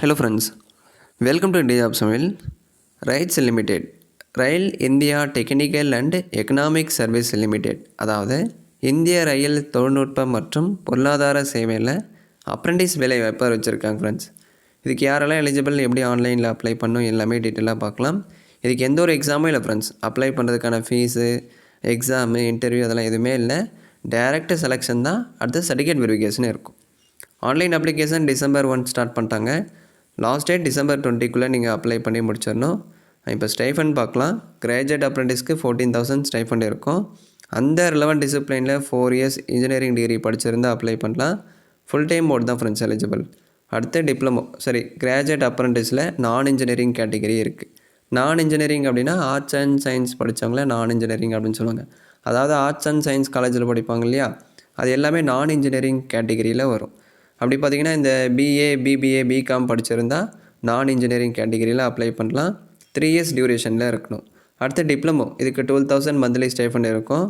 Hello friends, welcome to Day of Samil. Rights Limited, rail India technical and economic service limited, அதாவது இந்திய ரயில் தொழில்நுட்ப மற்றும் பொருளாதார சேவையில் அப்ரெண்டிஸ் வேலை வாய்ப்பு வச்சுருக்காங்க ஃப்ரெண்ட்ஸ். இதுக்கு யாரெல்லாம் எலிஜிபிள், எப்படி ஆன்லைனில் அப்ளை பண்ணும் எல்லாமே டீட்டெயிலாக பார்க்கலாம். இதுக்கு எந்த ஒரு எக்ஸாமும் இல்லை ஃப்ரெண்ட்ஸ். அப்ளை பண்ணுறதுக்கான ஃபீஸு, எக்ஸாமு, இன்டர்வியூ அதெல்லாம் எதுவுமே இல்லை. டைரக்ட் செலெக்ஷன் தான். அடுத்து சர்டிஃபிகேட் வெரிஃபிகேஷன் இருக்கும். ஆன்லைன் அப்ளிகேஷன் December 1 ஸ்டார்ட் பண்ணிட்டாங்க. லாஸ்ட் டேட் December 20க்குள்ளே நீங்கள் அப்ளை பண்ணி முடிச்சிடணும். இப்போ ஸ்டைஃபண்ட் பார்க்கலாம். கிராஜுவேட் அப்ரெண்டிஸ்க்கு 14,000 ஸ்டைஃபண்ட் இருக்கும். அந்த ரிலவெண்ட் டிசிப்ளினில் 4 இயர்ஸ் இன்ஜினியரிங் டிகிரி படிச்சிருந்தால் அப்ளை பண்ணலாம். ஃபுல் டைம் மோட் தான் ஃப்ரெண்ட்ஸ் எலிஜிபிள். அடுத்து கிராஜுவேட் அப்ரெண்டிஸில் நான் இன்ஜினியரிங் கேட்டகரி இருக்குது. நான் இன்ஜினியரிங் அப்படின்னா ஆர்ட்ஸ் அண்ட் சயின்ஸ் படித்தவங்கள நான் இன்ஜினியரிங் அப்படின்னு சொல்லுவாங்க. அதாவது ஆர்ட்ஸ் அண்ட் சயின்ஸ் காலேஜில் படிப்பாங்க இல்லையா, அது எல்லாமே நான் இன்ஜினியரிங் கேட்டகரியில் வரும். அப்படி பார்த்திங்கன்னா இந்த பிஏ, பிபிஏ, பிகாம் படிச்சிருந்தா நான் இன்ஜினியரிங் கேட்டகரியில் அப்ளை பண்ணலாம். 3 இயர்ஸ் டியூரேஷனில் இருக்கணும். அடுத்து டிப்ளமோ, இதுக்கு 12,000 மந்த்லி ஸ்டைஃபண்ட் இருக்கும்.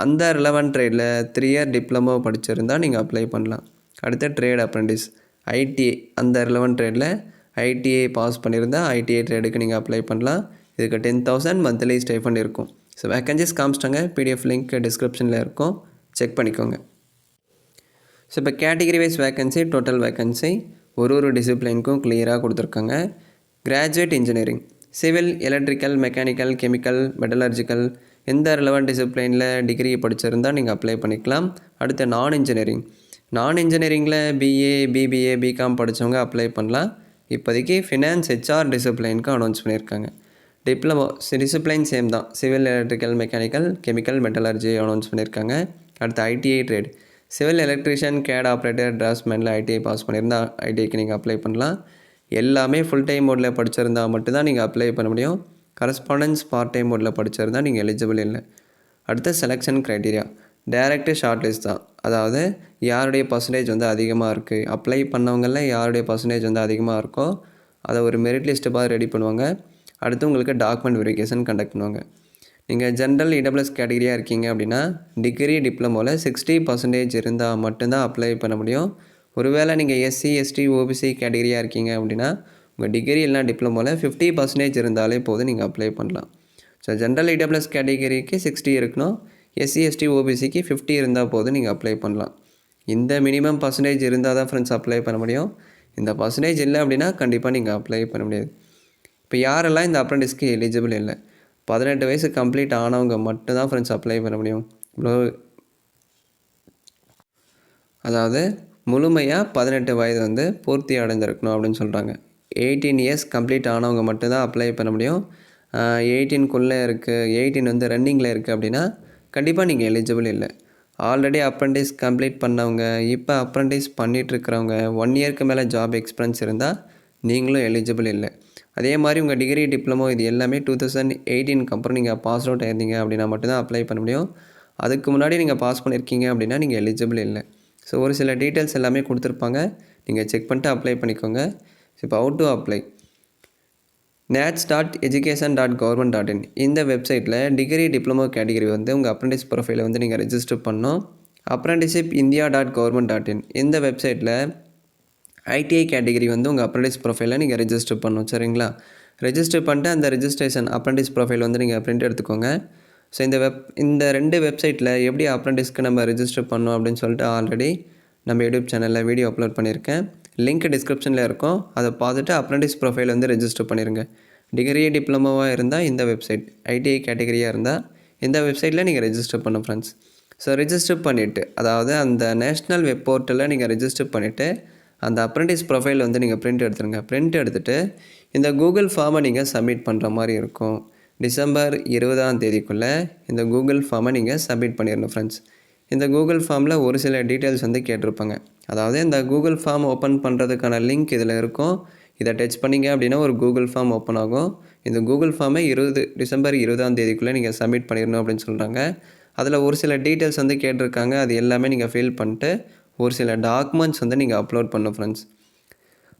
அந்த ரிலவெண்ட் ட்ரேடில் 3 இயர் டிப்ளமோ படிச்சிருந்தால் நீங்கள் அப்ளை பண்ணலாம். அடுத்து ட்ரேட் அப்ரெண்டிஸ், ஐடிஐ, அந்த ரிலவெண்ட் ட்ரேடில் ஐடிஐ பாஸ் பண்ணியிருந்தால் ஐடிஐ ட்ரேடுக்கு நீங்கள் அப்ளை பண்ணலாம். இதுக்கு 10,000 மந்த்லி ஸ்டைஃபண்ட் இருக்கும். ஸோ வேக்கன்சிஸ் காமிச்சிட்டாங்க. பிடிஎஃப் லிங்க் டிஸ்கிரிப்ஷனில் இருக்கும், செக் பண்ணிக்கோங்க. ஸோ இப்போ category wise vacancy, total vacancy ஒரு டிசிப்ளினுக்கும் கிளியராக கொடுத்துருக்காங்க. Graduate engineering, civil, electrical, mechanical, chemical, metallurgical, எந்த ரிலவெண்ட் டிசிப்ளினில் டிகிரி படிச்சிருந்தால் நீங்கள் அப்ளை பண்ணிக்கலாம். அடுத்து நான் இன்ஜினியரிங்கில் பிஏ, பிபிஏ, பிகாம் படித்தவங்க அப்ளை பண்ணலாம். இப்போதைக்கு ஃபினான்ஸ், ஹெச்ஆர் டிசிப்ளினுக்கு அனௌன்ஸ் பண்ணியிருக்காங்க. டிப்ளமோ டிசிப்ளைன் சேம் தான், civil, electrical, mechanical, chemical, metallurgy announce பண்ணியிருக்காங்க. அடுத்து ITI trade, civil electrician, CAD operator, டிராஃப்ட்மேனில் ஐடிஐ பாஸ் பண்ணியிருந்தால் ஐடிஐக்கு நீங்கள் அப்ளை பண்ணலாம். எல்லாமே ஃபுல் டைம் மோடில் படிச்சிருந்தால் மட்டும்தான் நீங்கள் அப்ளை பண்ண முடியும். கரஸ்பாண்டன்ஸ் பார்ட் டைம் மோடில் படிச்சிருந்தால் நீங்கள் எலிஜிபிள் இல்லை. அடுத்த selection criteria direct short list தான். அதாவது யாருடைய பர்சன்டேஜ் அதிகமாக இருக்குது, அப்ளை பண்ணவங்களில் யாருடைய பர்சன்டேஜ் அதிகமாக இருக்கோ அதை ஒரு மெரிட் லிஸ்ட்டு பார்த்து ரெடி பண்ணுவாங்க. அடுத்து உங்களுக்கு டாக்குமெண்ட் வெரிஃபிகேஷன் கண்டக்ட் பண்ணுவாங்க. நீங்கள் ஜென்ரல் இடபிள்யூஎஸ் கேட்டகரியாக இருக்கீங்க அப்படின்னா டிகிரி, டிப்ளமோவில் 60% இருந்தால் மட்டும்தான் அப்ளை பண்ண முடியும். ஒருவேளை நீங்கள் எஸ்சி, எஸ்டி, ஓபிசி கேட்டகரியாக இருக்கீங்க அப்படின்னா உங்கள் டிகிரி இல்லைனா டிப்ளமோவில் 50% இருந்தாலே போதும், நீங்கள் அப்ளை பண்ணலாம். ஸோ ஜென்ரல் இடபிள்யூஎஸ் கேட்டகரிக்கு 60 இருக்கணும், எஸ்சி, எஸ்டி, ஓபிசிக்கு 50 இருந்தால் போதும், நீங்கள் அப்ளை பண்ணலாம். இந்த மினிமம் பர்சன்டேஜ் இருந்தால் தான் ஃப்ரெண்ட்ஸ் அப்ளை பண்ண முடியும். இந்த பர்சன்டேஜ் இல்லை அப்படின்னா கண்டிப்பாக நீங்கள் அப்ளை பண்ண முடியாது. இப்போ யாரெல்லாம் இந்த அப்ரெண்டிஸ்க்கு எலிஜிபிள் இல்லை, 18 வயசு கம்ப்ளீட் ஆனவங்க மட்டும்தான் ஃப்ரெண்ட்ஸ் அப்ளை பண்ண முடியும். அதாவது முழுமையாக 18 வயது பூர்த்தி அடைஞ்சிருக்கணும் அப்படின்னு சொல்கிறாங்க. 18 இயர்ஸ் கம்ப்ளீட் ஆனவங்க மட்டும்தான் அப்ளை பண்ண முடியும். 18க்குள்ளே இருக்குது, 18 ரன்னிங்கில் இருக்குது அப்படின்னா கண்டிப்பாக நீங்கள் எலிஜிபிள் இல்லை. ஆல்ரெடி அப்ரெண்டிஸ் கம்ப்ளீட் பண்ணவங்க, இப்போ அப்ரெண்டிஸ் பண்ணிகிட்ருக்கிறவங்க, 1 இயருக்கு மேலே ஜாப் எக்ஸ்பீரியன்ஸ் இருந்தால் நீங்களும் எலிஜிபிள் இல்லை. அதே மாதிரி உங்கள் டிகிரி, டிப்ளமோ இது எல்லாமே 2018க்கு அப்புறம் நீங்கள் பாஸ் அவுட் ஆயிருந்தீங்க அப்படின்னா மட்டும்தான் அப்ளை பண்ண முடியும். அதுக்கு முன்னாடி நீங்கள் பாஸ் பண்ணியிருக்கீங்க அப்படின்னா நீங்கள் எலிஜிபிள் இல்லை. ஸோ ஒரு சில டீட்டெயில்ஸ் எல்லாமே கொடுத்துருப்பாங்க, நீங்கள் செக் பண்ணிட்டு அப்ளை பண்ணிக்கோங்க. ஸோ இப்போ ஹவ் டு அப்ளை, nats.education.government.in இந்த வெப்சைட்டில் டிகிரி, டிப்ளமோ கேட்டகரி உங்கள் அப்ரெண்டிஸ் ப்ரொஃபைலை நீங்கள் ரெஜிஸ்டர் பண்ணணும். apprenticeship india.government.in இந்த வெப்சைட்டில் ஐடிஐ கேட்டகரி உங்கள் அப்ரெண்டிஸ் ப்ரொஃபைலில் நீங்கள் ரெஜிஸ்டர் பண்ணணும். சரிங்களா? ரெஜிஸ்டர் பண்ணிட்டு அந்த ரெஜிஸ்ட்ரேஷன் அப்ரெண்டிஸ் ப்ரொஃபைல் நீங்கள் பிரிண்ட் எடுத்துக்கோங்க. ஸோ இந்த 2 வெப்சைட்டில் எப்படி அப்ரெண்டிஸ்க்கு நம்ம ரெஜிஸ்டர் பண்ணோம் அப்படின்னு சொல்லிட்டு ஆல்ரெடி நம்ம யூடியூப் சேனலில் வீடியோ அப்லோட் பண்ணியிருக்கேன். லிங்க் டிஸ்கிரிப்ஷனில் இருக்கும், அதை பார்த்துட்டு அப்ரெண்டிஸ் ப்ரொஃபைல் ரெஜிஸ்டர் பண்ணிடுங்க. டிகிரி, டிப்ளமோவாக இருந்தால் இந்த வெப்சைட், ஐடிஐ கேட்டகரியாக இருந்தால் இந்த வெப்சைட்டில் நீங்கள் ரெஜிஸ்டர் பண்ணணும் ஃப்ரெண்ட்ஸ். ஸோ ரெஜிஸ்டர் பண்ணிவிட்டு, அதாவது அந்த நேஷ்னல் வெப் போர்ட்டலில் நீங்கள் ரெஜிஸ்டர் பண்ணிவிட்டு அந்த அப்ரெண்டிஸ் ப்ரொஃபைல் நீங்கள் பிரிண்ட் எடுத்துருங்க. பிரிண்ட் எடுத்துகிட்டு இந்த கூகுள் ஃபார்மை நீங்கள் சப்மிட் பண்ணுற மாதிரி இருக்கும். December 20 இந்த கூகுள் ஃபார்மை நீங்கள் சப்மிட் பண்ணிடணும் ஃப்ரெண்ட்ஸ். இந்த கூகுள் ஃபார்மில் ஒரு சில டீட்டெயில்ஸ் கேட்டிருப்பாங்க. அதாவது இந்த கூகுள் ஃபார்ம் ஓப்பன் பண்ணுறதுக்கான லிங்க் இதில் இருக்கும். இதை டச் பண்ணிங்க அப்படின்னா ஒரு கூகுள் ஃபார்ம் ஓப்பன் ஆகும். இந்த கூகுள் ஃபார்மை December 20 நீங்கள் சப்மிட் பண்ணிடணும் அப்படின்னு சொல்கிறாங்க. அதில் ஒரு சில டீட்டெயில்ஸ் கேட்டிருக்காங்க. அது எல்லாமே நீங்கள் ஃபில் பண்ணிட்டு ஒரு சில டாக்குமெண்ட்ஸ் நீங்கள் அப்லோட் பண்ணணும் ஃப்ரெண்ட்ஸ்.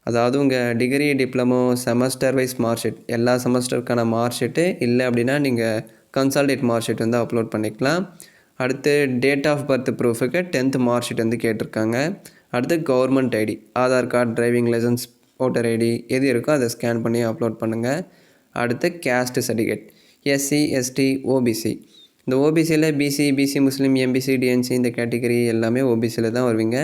அதாவது உங்கள் degree, diploma, semester wise mark sheet, எல்லா செமஸ்டருக்கான மார்க் ஷீட்டு இல்லை அப்படின்னா நீங்கள் கன்சால்டேட் மார்க் ஷீட் அப்லோட் பண்ணிக்கலாம். அடுத்து டேட் ஆஃப் பர்த் ப்ரூஃபுக்கு 10th மார்க் ஷீட் கேட்டிருக்காங்க. அடுத்து government ID, Aadhaar card, driving licence, voter ID எது இருக்கோ அதை ஸ்கேன் பண்ணி அப்லோட் பண்ணுங்கள். அடுத்து caste certificate SC, ST, OBC. இந்த ஓபிசியில் பிசி, பிசி முஸ்லீம், எம்பிசி, டிஎன்சி இந்த கேட்டகரி எல்லாமே ஓபிசியில் தான் வருவீங்க.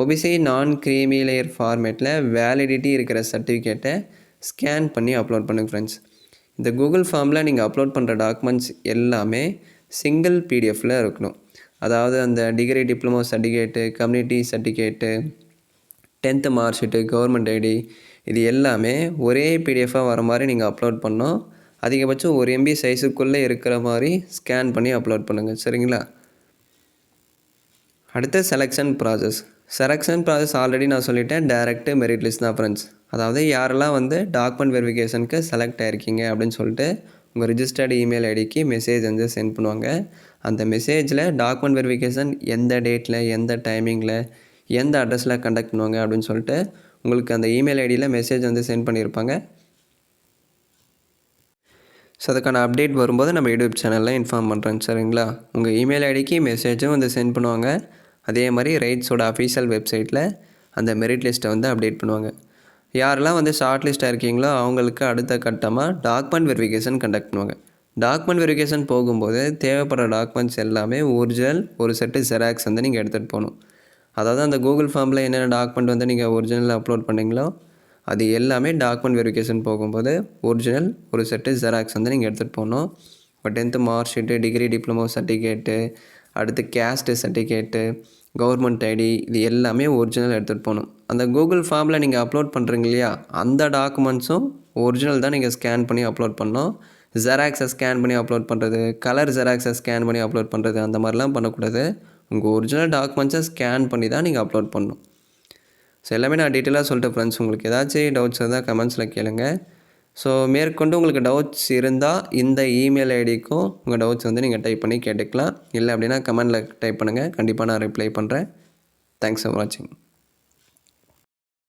ஓபிசி நான் க்ரீமி லேயர் ஃபார்மேட்டில் வேலிடிட்டி இருக்கிற சர்டிஃபிகேட்டை ஸ்கேன் பண்ணி அப்லோட் பண்ணுங்கள் ஃப்ரெண்ட்ஸ். இந்த கூகுள் ஃபார்மில் நீங்கள் அப்லோட் பண்ணுற டாக்குமெண்ட்ஸ் எல்லாமே சிங்கிள் பிடிஎஃப்பில் இருக்கணும். அதாவது அந்த degree diploma certificate, community certificate, 10th mark sheet, government ID இது எல்லாமே ஒரே பிடிஎஃபாக வர மாதிரி நீங்கள் அப்லோட் பண்ணோம். அதிகபட்சம் 1 MB சைஸுக்குள்ளே இருக்கிற மாதிரி ஸ்கேன் பண்ணி அப்லோட் பண்ணுங்கள். சரிங்களா? அடுத்து செலெக்ஷன் ப்ராசஸ் ஆல்ரெடி நான் சொல்லிட்டேன். டைரக்ட் மெரிட் லிஸ்ட் தான் ஃப்ரெண்ட்ஸ். அதாவது யாரெல்லாம் வந்து டாக்குமெண்ட் வெரிஃபிகேஷனுக்கு செலக்ட் ஆகிருக்கீங்க அப்படின்னு சொல்லிட்டு உங்கள் ரிஜிஸ்டர்டு இமெயில் ஐடிக்கு மெசேஜ் வந்து சென்ட் பண்ணுவாங்க. அந்த மெசேஜில் டாக்குமெண்ட் வெரிஃபிகேஷன் எந்த டேட்டில், எந்த டைமிங்கில், எந்த அட்ரஸில் கண்டக்ட் பண்ணுவாங்க அப்படின்னு சொல்லிட்டு உங்களுக்கு அந்த இமெயில் ஐடியில் மெசேஜ் வந்து சென்ட் பண்ணியிருப்பாங்க. ஸோ அதுக்கான அப்டேட் வரும்போது நம்ம யூடியூப் சேனலில் இன்ஃபார்ம் பண்ணுறேன். சரிங்களா? உங்கள் இமெயில் ஐடிக்கு மெசேஜும் வந்து சென்ட் பண்ணுவாங்க. அதே மாதிரி ரைட்ஸோட அஃபீஷியல் வெப்சைட்டில் அந்த மெரிட் லிஸ்ட்டை வந்து அப்டேட் பண்ணுவாங்க. யாரெல்லாம் வந்து ஷார்ட் லிஸ்ட்டாக இருக்கீங்களோ அவங்களுக்கு அடுத்த கட்டமாக டாக்குமெண்ட் வெரிஃபிகேஷன் கண்டக்ட் பண்ணுவாங்க. டாக்குமெண்ட் வெரிஃபிகேஷன் போகும்போது தேவைப்படுற டாக்குமெண்ட்ஸ் எல்லாமே ஒரிஜினல், ஒரு செட்டு ஜெராக்ஸ் வந்து நீங்கள் எடுத்துகிட்டு போகணும். அதாவது அந்த கூகுள் ஃபார்மில் என்னென்ன டாக்குமெண்ட் வந்து நீங்கள் ஒரிஜினல் அப்லோட் பண்ணிங்களோ அது எல்லாமே டாக்குமெண்ட் வெரிஃபிகேஷன் போகும்போது ஒரிஜினல், ஒரு செட்டு ஜெராக்ஸ் வந்து நீங்கள் எடுத்துகிட்டு போகணும். இப்போ 10th mark sheet, degree diploma certificate, அடுத்து கேஸ்ட்டு சர்டிஃபிகேட்டு, கவர்மெண்ட் ஐடி இது எல்லாமே ஒரிஜினல் எடுத்துகிட்டு போகணும். அந்த கூகுள் ஃபார்மில் நீங்கள் அப்லோட் பண்ணுறீங்க இல்லையா, அந்த டாக்குமெண்ட்ஸும் ஒரிஜினல் தான் நீங்கள் ஸ்கேன் பண்ணி அப்லோட் பண்ணணும். ஜெராக்ஸை ஸ்கேன் பண்ணி அப்லோட் பண்ணுறது, கலர் ஜெராக்ஸை ஸ்கேன் பண்ணி அப்லோட் பண்ணுறது அந்த மாதிரிலாம் பண்ணக்கூடாது. உங்கள் ஒரிஜினல் டாக்குமெண்ட்ஸை ஸ்கேன் பண்ணி தான் நீங்கள் அப்லோட் பண்ணணும். ஸோ எல்லாமே நான் டீட்டெயிலாக சொல்லிட்டேன் ஃப்ரெண்ட்ஸ். உங்களுக்கு ஏதாச்சும் டவுட்ஸ் இருந்தால் கமெண்ட்ஸில் கேளுங்க. ஸோ மேற்கொண்டு உங்களுக்கு டவுட்ஸ் இருந்தால் இந்த இமெயில் ஐடிக்கும் உங்கள் டவுட்ஸ் வந்து நீங்கள் டைப் பண்ணி கேட்டுக்கலாம். இல்லை அப்படின்னா கமெண்டில் டைப் பண்ணுங்கள். கண்டிப்பாக நான் ரிப்ளை பண்ணுறேன். தேங்க்ஸ் ஃபார் வாட்சிங்.